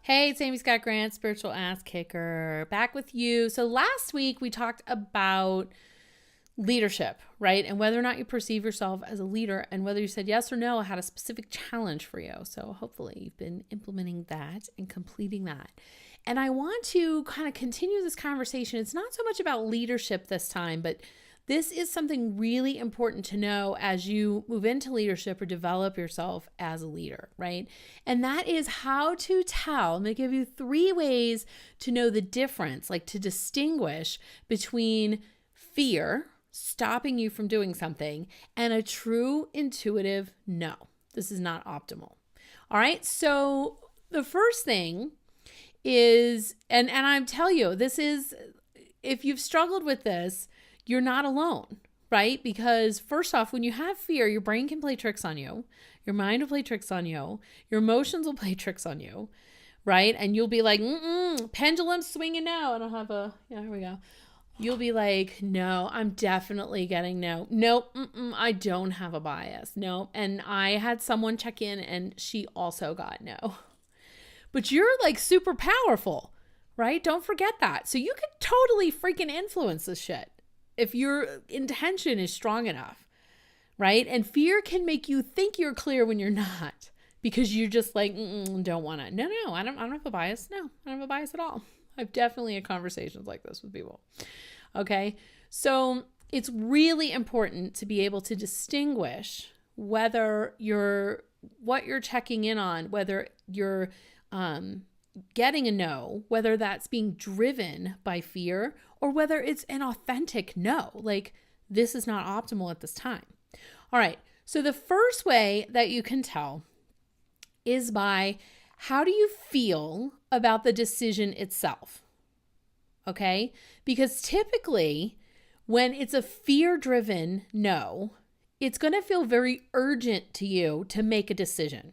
Hey, it's Amy Scott Grant, Spiritual Ass Kicker, back with you. So last week we talked about leadership, right? And whether or not you perceive yourself as a leader and whether you said yes or no. I had a specific challenge for you. So hopefully you've been implementing that and completing that. And I want to kind of continue this conversation. It's not so much about leadership this time, but this is something really important to know as you move into leadership or develop yourself as a leader, right? And that is how to tell. I'm going to give you 3 ways to know the difference, like to distinguish between fear stopping you from doing something and a true intuitive no. This is not optimal. All right. So the first thing is, and I'm telling you, this is, if you've struggled with this, you're not alone, right? Because first off, when you have fear, your brain can play tricks on you. Your mind will play tricks on you. Your emotions will play tricks on you, right? And you'll be like, pendulum swinging now. I don't have yeah, here we go. You'll be like, no, I'm definitely getting no. Nope, I don't have a bias. No. And I had someone check in and she also got no. But you're like super powerful, right? Don't forget that. So you could totally freaking influence this shit if your intention is strong enough, right? And fear can make you think you're clear when you're not because you're just like, don't want to. No, I don't have a bias. No, I don't have a bias at all. I've definitely had conversations like this with people. Okay. So it's really important to be able to distinguish whether what you're checking in on, whether you're, getting a no, whether that's being driven by fear or whether it's an authentic no, like this is not optimal at this time. All right. So the first way that you can tell is by how do you feel about the decision itself? Okay. Because typically when it's a fear-driven no, it's going to feel very urgent to you to make a decision.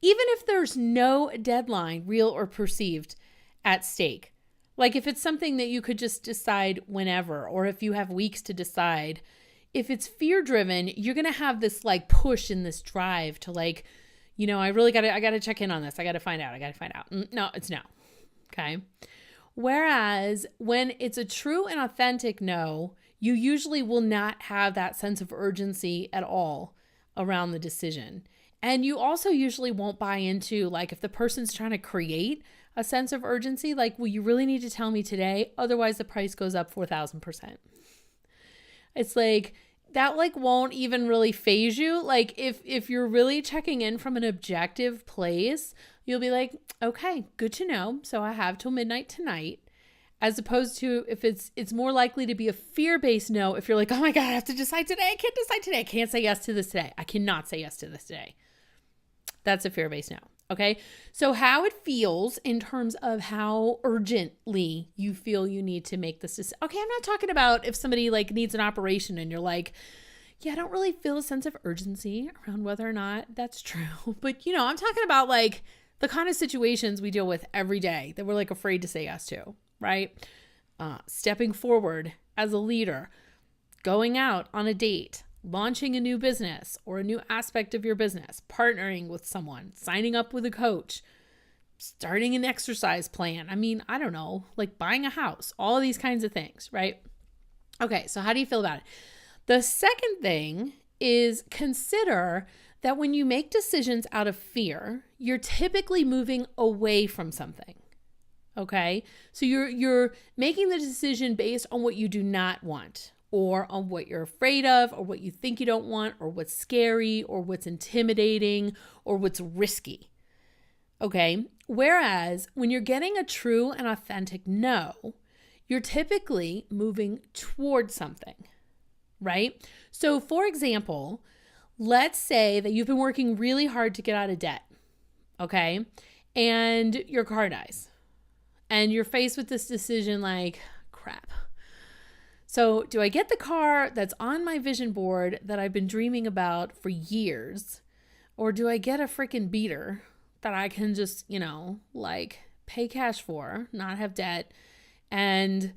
Even if there's no deadline, real or perceived, at stake. Like if it's something that you could just decide whenever, or if you have weeks to decide, if it's fear-driven, you're going to have this like push and this drive to like, I got to check in on this. I got to find out. No, it's no. Okay. Whereas when it's a true and authentic no, you usually will not have that sense of urgency at all around the decision. And you also usually won't buy into, like, if the person's trying to create a sense of urgency, like, well, you really need to tell me today, otherwise the price goes up 4,000%. It's like, that like won't even really phase you. Like if you're really checking in from an objective place, you'll be like, okay, good to know. So I have till midnight tonight. As opposed to if it's more likely to be a fear-based no if you're like, oh my God, I have to decide today. I can't decide today. I can't say yes to this today. I cannot say yes to this today. That's a fear-based no. Okay. So how it feels in terms of how urgently you feel you need to make this decision. Okay. I'm not talking about if somebody like needs an operation and you're like, yeah, I don't really feel a sense of urgency around whether or not that's true. But I'm talking about like the kind of situations we deal with every day that we're like afraid to say yes to, right? Stepping forward as a leader, going out on a date, launching a new business or a new aspect of your business, partnering with someone, signing up with a coach, starting an exercise plan. I mean, I don't know, like buying a house, all of these kinds of things, right? Okay, so how do you feel about it? The second thing is consider that when you make decisions out of fear, you're typically moving away from something. Okay? So you're making the decision based on what you do not want, or on what you're afraid of, or what you think you don't want, or what's scary, or what's intimidating, or what's risky. Okay? Whereas when you're getting a true and authentic no, you're typically moving towards something, right? So for example, let's say that you've been working really hard to get out of debt, okay? And your car dies. And you're faced with this decision like, crap. So do I get the car that's on my vision board that I've been dreaming about for years? Or do I get a freaking beater that I can just, like pay cash for, not have debt, and,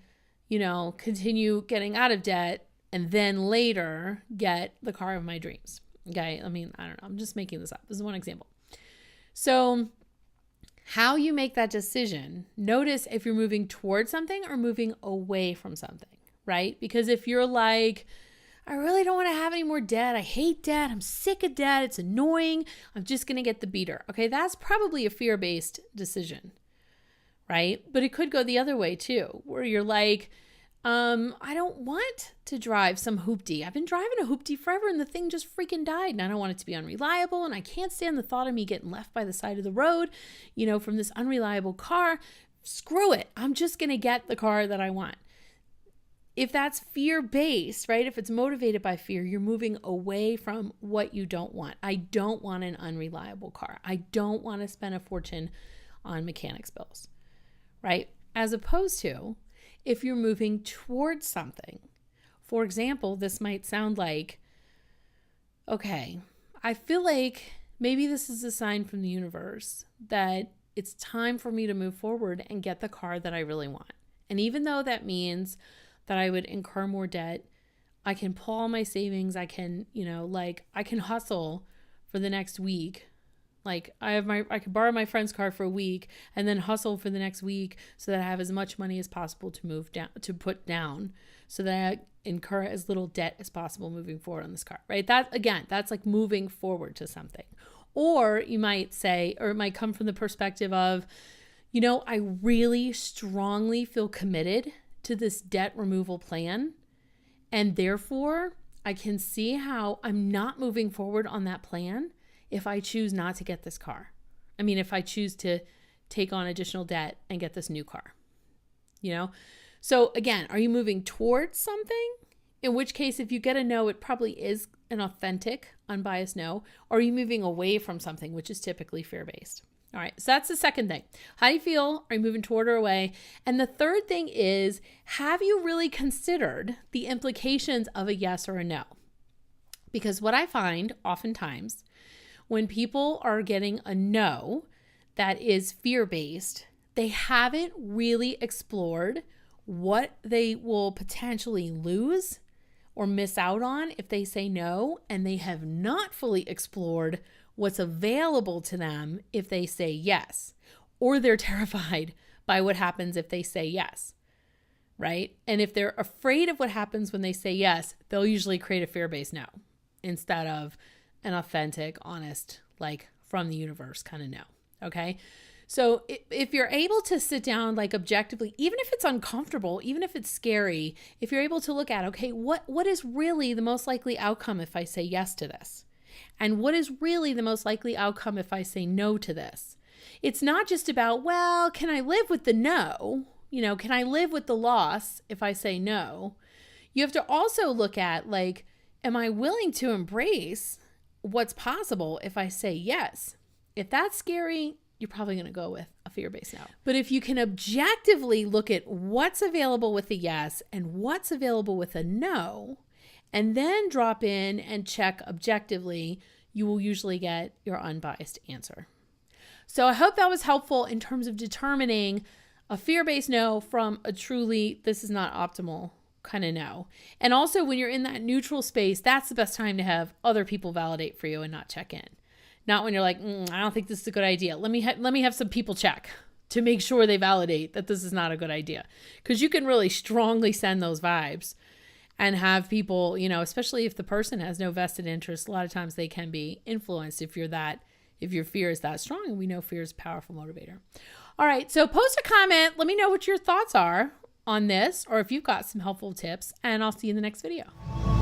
continue getting out of debt and then later get the car of my dreams? Okay. I mean, I don't know. I'm just making this up. This is one example. So how you make that decision, notice if you're moving towards something or moving away from something, right? Because if you're like, I really don't want to have any more debt. I hate debt. I'm sick of debt. It's annoying. I'm just going to get the beater. Okay, that's probably a fear-based decision, right? But it could go the other way too, where you're like, I don't want to drive some hoopty. I've been driving a hoopty forever and the thing just freaking died and I don't want it to be unreliable and I can't stand the thought of me getting left by the side of the road, from this unreliable car. Screw it. I'm just going to get the car that I want. If that's fear-based, right? If it's motivated by fear, you're moving away from what you don't want. I don't want an unreliable car. I don't want to spend a fortune on mechanics bills, right? As opposed to if you're moving towards something. For example, this might sound like, okay, I feel like maybe this is a sign from the universe that it's time for me to move forward and get the car that I really want. And even though that means that I would incur more debt, I can pull all my savings. I can, I can hustle for the next week. Like I could borrow my friend's car for a week and then hustle for the next week so that I have as much money as possible to put down so that I incur as little debt as possible moving forward on this car, right? That's like moving forward to something. Or you might say, or it might come from the perspective of, I really strongly feel committed to this debt removal plan. And therefore I can see how I'm not moving forward on that plan if I choose not to get this car. If I choose to take on additional debt and get this new car, So again, are you moving towards something? In which case, if you get a no, it probably is an authentic, unbiased no. Or are you moving away from something, which is typically fear-based? All right, so that's the second thing. How do you feel? Are you moving toward or away? And the third thing is, have you really considered the implications of a yes or a no? Because what I find oftentimes, when people are getting a no that is fear-based, they haven't really explored what they will potentially lose or miss out on if they say no, and they have not fully explored what's available to them if they say yes, or they're terrified by what happens if they say yes, right? And if they're afraid of what happens when they say yes, they'll usually create a fear-based no instead of an authentic, honest, like from the universe kind of no. Okay. So if you're able to sit down like objectively, even if it's uncomfortable, even if it's scary, if you're able to look at, okay, what is really the most likely outcome if I say yes to this? And what is really the most likely outcome if I say no to this? It's not just about, well, can I live with the no? Can I live with the loss if I say no? You have to also look at like, am I willing to embrace what's possible if I say yes? If that's scary, you're probably going to go with a fear-based no. But if you can objectively look at what's available with a yes and what's available with a no, and then drop in and check objectively, you will usually get your unbiased answer. So I hope that was helpful in terms of determining a fear-based no from a truly, this is not optimal kind of no. And also when you're in that neutral space, that's the best time to have other people validate for you and not check in. Not when you're like, I don't think this is a good idea. Let me have some people check to make sure they validate that this is not a good idea. Because you can really strongly send those vibes and have people, especially if the person has no vested interest, a lot of times they can be influenced if your fear is that strong. And we know fear is a powerful motivator. All right. So post a comment. Let me know what your thoughts are on this, or if you've got some helpful tips, and I'll see you in the next video.